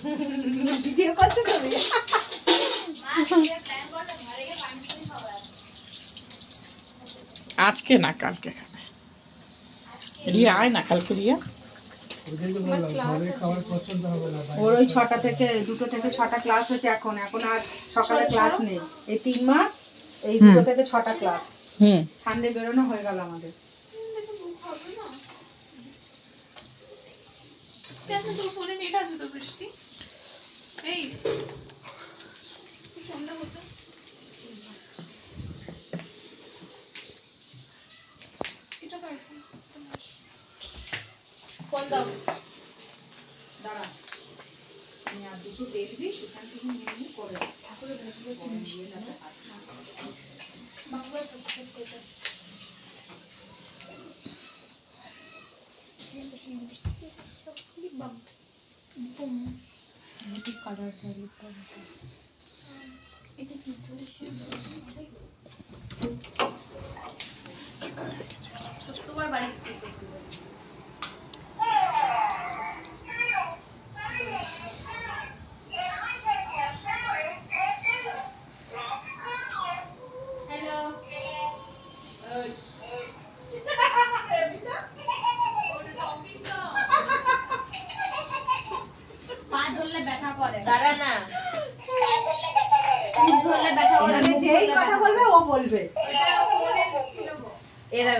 Video করছো তুমি? আজকে না কালকে খাবে। রিয়া আয় না কালকে রিয়া। ওর ওই 6টা থেকে 2টো থেকে 6টা ক্লাস হচ্ছে এখন আর সকালে ক্লাস নেই। এই 3 মাস এই 2টো থেকে 6টা ক্লাস। সানডে বেরোনো হয়ে গেল আমাদের। তোর ফোনে নেট আছে তো বৃষ্টি? এই ফোনটা করতে এটা কার ফোন দাও। দাঁড়া, আমি আর দুটো দেখবি সেখান থেকে নিয়ে করে ঠাকুরের ভেতরে দিয়ে যাবে। বাংলা সাবস্ক্রাইব করতে তোমার বাড়ি যেই কথা বলবে ও বলবে। এরা